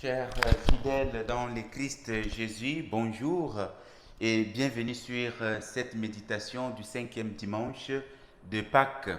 Chers fidèles dans le Christ Jésus, bonjour et bienvenue sur cette méditation du 5e dimanche de Pâques.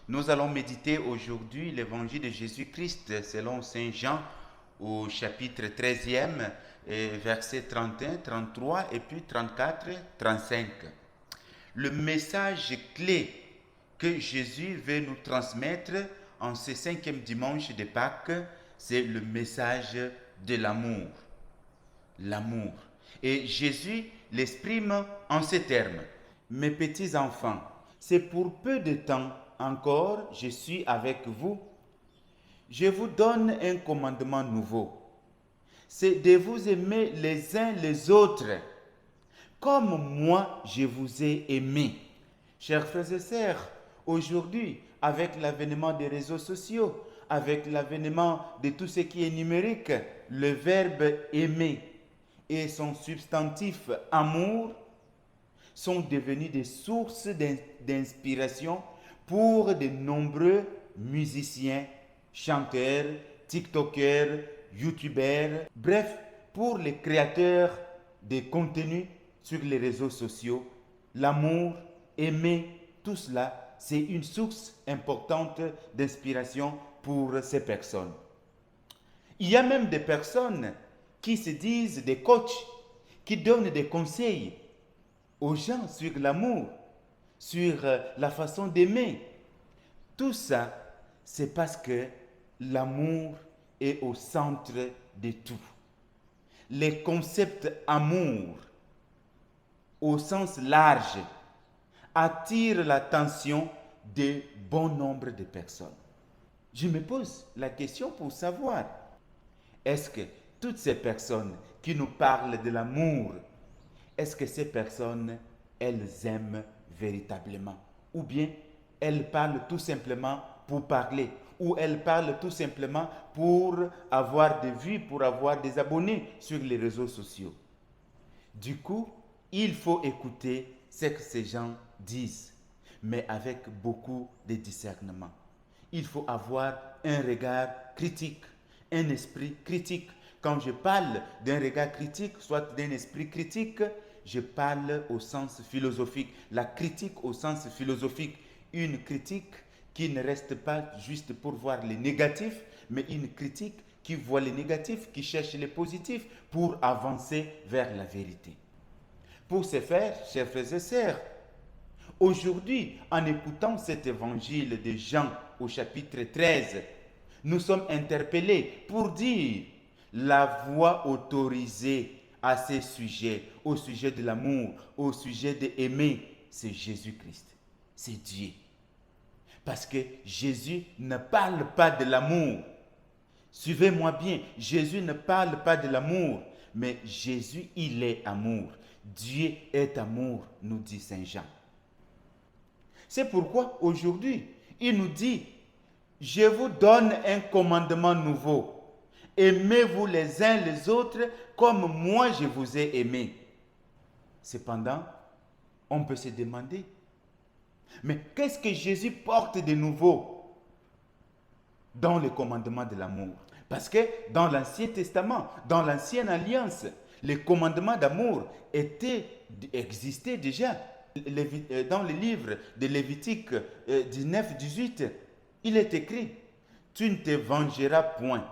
Nous allons méditer aujourd'hui l'évangile de Jésus-Christ selon Saint Jean au chapitre 13e, versets 31, 33 et puis 34, 35. Le message clé que Jésus veut nous transmettre en ce 5e dimanche de Pâques, c'est le message de l'amour. L'amour. Et Jésus l'exprime en ces termes. Mes petits enfants, c'est pour peu de temps encore je suis avec vous. Je vous donne un commandement nouveau. C'est de vous aimer les uns les autres, comme moi je vous ai aimé. Chers frères et sœurs, aujourd'hui, avec l'avènement des réseaux sociaux, avec l'avènement de tout ce qui est numérique, le verbe aimer et son substantif amour sont devenus des sources d'inspiration pour de nombreux musiciens, chanteurs, tiktokers, youtubeurs, bref, pour les créateurs de contenus sur les réseaux sociaux. L'amour, aimer, tout cela, c'est une source importante d'inspiration pour ces personnes. Il y a même des personnes qui se disent des coachs, qui donnent des conseils aux gens sur l'amour, sur la façon d'aimer. Tout ça, c'est parce que l'amour est au centre de tout. Les concepts amour, au sens large, attirent l'attention de bon nombre de personnes. Je me pose la question pour savoir, est-ce que toutes ces personnes qui nous parlent de l'amour, est-ce que ces personnes, elles aiment véritablement? Ou bien elles parlent tout simplement pour parler, ou elles parlent tout simplement pour avoir des vues, pour avoir des abonnés sur les réseaux sociaux. Du coup, il faut écouter ce que ces gens disent, mais avec beaucoup de discernement. Il faut avoir un regard critique, un esprit critique. Quand je parle d'un regard critique, soit d'un esprit critique, je parle au sens philosophique. La critique au sens philosophique. Une critique qui ne reste pas juste pour voir les négatifs, mais une critique qui voit les négatifs, qui cherche les positifs pour avancer vers la vérité. Pour ce faire, chers frères et sœurs, aujourd'hui, en écoutant cet évangile de Jean au chapitre 13, nous sommes interpellés pour dire la voie autorisée à ces sujets, au sujet de l'amour, au sujet d'aimer, c'est Jésus-Christ, c'est Dieu. Parce que Jésus ne parle pas de l'amour. Suivez-moi bien, Jésus ne parle pas de l'amour, mais Jésus, il est amour. Dieu est amour, nous dit Saint Jean. C'est pourquoi aujourd'hui, il nous dit, je vous donne un commandement nouveau. Aimez-vous les uns les autres comme moi je vous ai aimé. Cependant, on peut se demander, mais qu'est-ce que Jésus porte de nouveau dans le commandement de l'amour? Parce que dans l'Ancien Testament, dans l'Ancienne Alliance, les commandements d'amour existaient déjà. Dans le livre de Lévitique 19-18, il est écrit, tu ne te vengeras point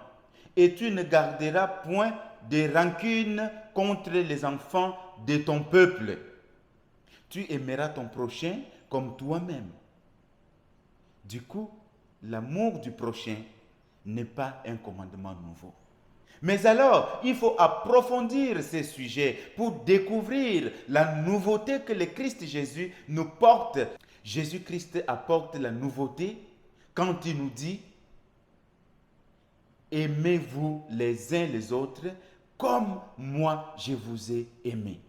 et tu ne garderas point de rancune contre les enfants de ton peuple. Tu aimeras ton prochain comme toi-même. Du coup, l'amour du prochain n'est pas un commandement nouveau. Mais alors, il faut approfondir ces sujets pour découvrir la nouveauté que le Christ Jésus nous porte. Jésus-Christ apporte la nouveauté quand il nous dit « Aimez-vous les uns les autres comme moi je vous ai aimé. »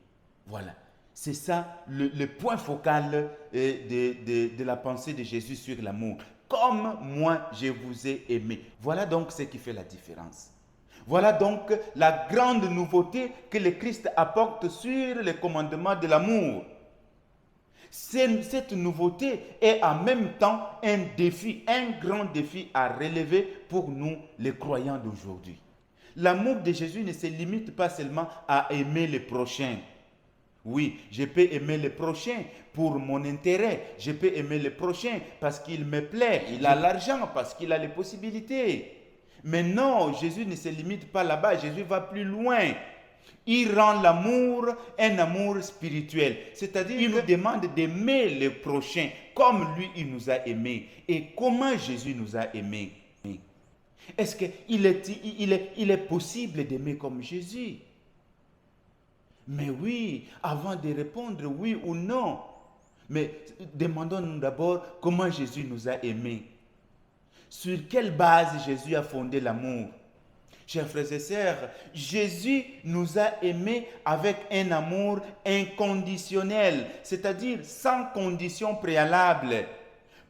Voilà. C'est ça le point focal de la pensée de Jésus sur l'amour. Comme moi je vous ai aimé. Voilà donc ce qui fait la différence. Voilà donc la grande nouveauté que le Christ apporte sur le commandement de l'amour. Cette nouveauté est en même temps un défi, un grand défi à relever pour nous, les croyants d'aujourd'hui. L'amour de Jésus ne se limite pas seulement à aimer le prochain. Oui, je peux aimer le prochain pour mon intérêt. Je peux aimer le prochain parce qu'il me plaît. Il a l'argent, parce qu'il a les possibilités. Mais non, Jésus ne se limite pas là-bas. Jésus va plus loin. Il rend l'amour un amour spirituel. C'est-à-dire qu'il nous demande d'aimer le prochain comme lui, il nous a aimés. Et comment Jésus nous a aimés? Est-ce qu'il est possible d'aimer comme Jésus? Mais oui, avant de répondre oui ou non, mais demandons-nous d'abord comment Jésus nous a aimés. Sur quelle base Jésus a fondé l'amour? Chers frères et sœurs, Jésus nous a aimés avec un amour inconditionnel, c'est-à-dire sans condition préalable.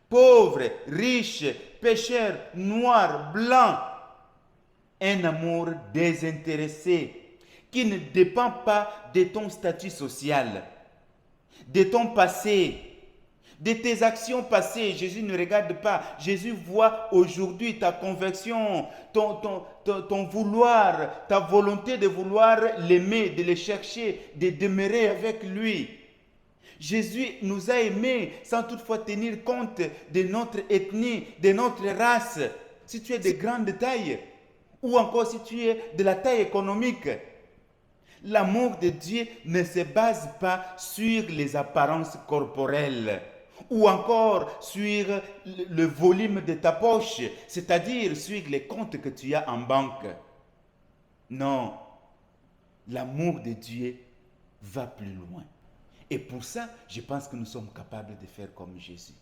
Pauvre, riche, pécheur, noir, blanc, un amour désintéressé qui ne dépend pas de ton statut social, de ton passé, de tes actions passées. Jésus ne regarde pas. Jésus voit aujourd'hui ta conviction, ton vouloir, ta volonté de vouloir l'aimer, de le chercher, de demeurer avec lui. Jésus nous a aimés sans toutefois tenir compte de notre ethnie, de notre race. Si tu es de grande taille, ou encore si tu es de la taille économique, l'amour de Dieu ne se base pas sur les apparences corporelles ou encore sur le volume de ta poche, c'est-à-dire sur les comptes que tu as en banque. Non, l'amour de Dieu va plus loin. Et pour ça, je pense que nous sommes capables de faire comme Jésus.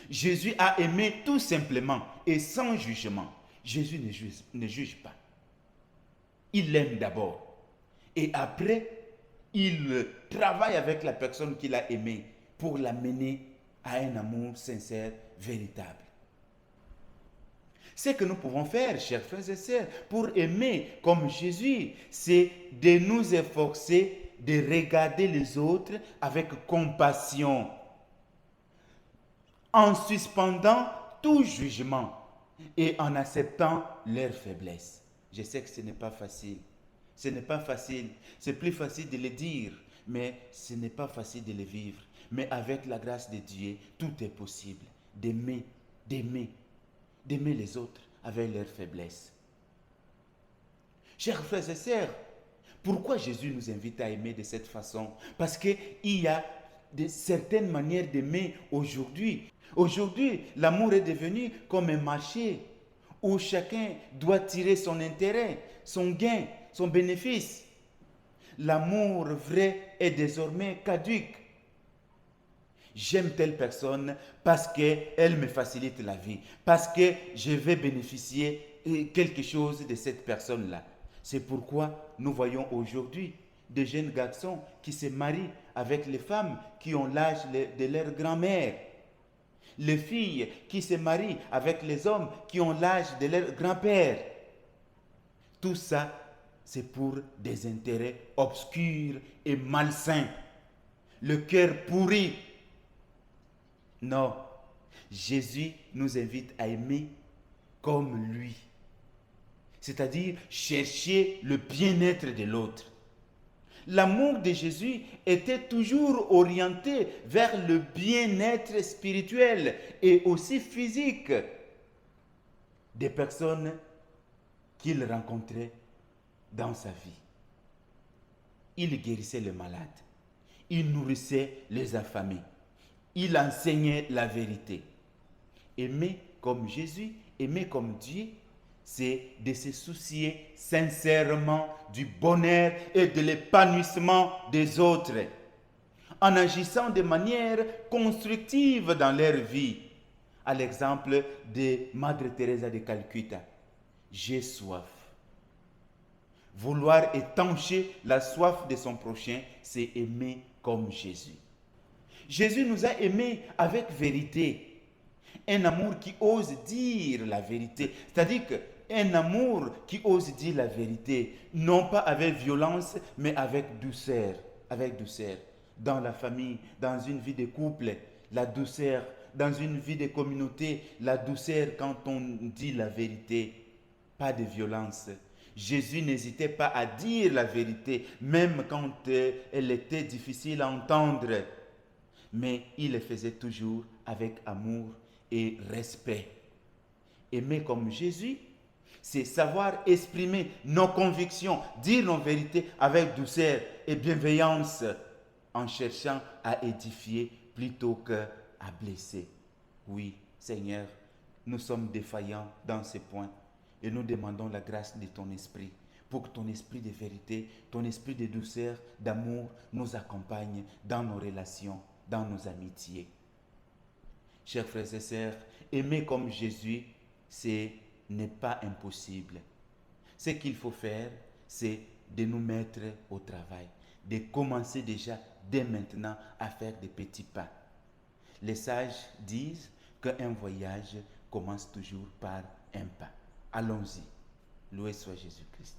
Jésus a aimé tout simplement et sans jugement. Jésus ne juge pas. Il aime d'abord. Et après, il travaille avec la personne qu'il a aimée pour l'amener à un amour sincère, véritable. Ce que nous pouvons faire, chers frères et sœurs, pour aimer comme Jésus, c'est de nous efforcer de regarder les autres avec compassion, en suspendant tout jugement et en acceptant leurs faiblesses. Je sais que ce n'est pas facile. Ce n'est pas facile. C'est plus facile de le dire, mais ce n'est pas facile de le vivre. Mais avec la grâce de Dieu, tout est possible. D'aimer les autres avec leurs faiblesses. Chers frères et sœurs, pourquoi Jésus nous invite à aimer de cette façon? Parce qu'il y a certaines manières d'aimer aujourd'hui. Aujourd'hui, l'amour est devenu comme un marché où chacun doit tirer son intérêt, son gain, son bénéfice. L'amour vrai est désormais caduque. J'aime telle personne parce qu'elle me facilite la vie, parce que je vais bénéficier quelque chose de cette personne-là. C'est pourquoi nous voyons aujourd'hui des jeunes garçons qui se marient avec les femmes qui ont l'âge de leur grand-mère. Les filles qui se marient avec les hommes qui ont l'âge de leur grand-père. Tout ça, c'est pour des intérêts obscurs et malsains. Le cœur pourri. Non, Jésus nous invite à aimer comme lui. C'est-à-dire chercher le bien-être de l'autre. L'amour de Jésus était toujours orienté vers le bien-être spirituel et aussi physique des personnes qu'il rencontrait dans sa vie. Il guérissait les malades, il nourrissait les affamés, il enseignait la vérité. Aimer comme Jésus, aimer comme Dieu, c'est de se soucier sincèrement du bonheur et de l'épanouissement des autres, en agissant de manière constructive dans leur vie. À l'exemple de Madre Teresa de Calcutta, j'ai soif. Vouloir étancher la soif de son prochain, c'est aimer comme Jésus. Jésus nous a aimés avec vérité. Un amour qui ose dire la vérité. C'est-à-dire qu'un amour qui ose dire la vérité, non pas avec violence, mais avec douceur. Avec douceur. Dans la famille, dans une vie de couple, la douceur. Dans une vie de communauté, la douceur quand on dit la vérité. Pas de violence. Jésus n'hésitait pas à dire la vérité, même quand elle était difficile à entendre. Mais il le faisait toujours avec amour et respect. Aimer comme Jésus, c'est savoir exprimer nos convictions, dire nos vérités avec douceur et bienveillance, en cherchant à édifier plutôt qu'à blesser. Oui, Seigneur, nous sommes défaillants dans ces points et nous demandons la grâce de ton esprit pour que ton esprit de vérité, ton esprit de douceur, d'amour nous accompagne dans nos relations, dans nos amitiés. Chers frères et sœurs, aimer comme Jésus, ce n'est pas impossible. Ce qu'il faut faire, c'est de nous mettre au travail, de commencer déjà dès maintenant à faire des petits pas. Les sages disent qu'un voyage commence toujours par un pas. Allons-y. Loué soit Jésus-Christ.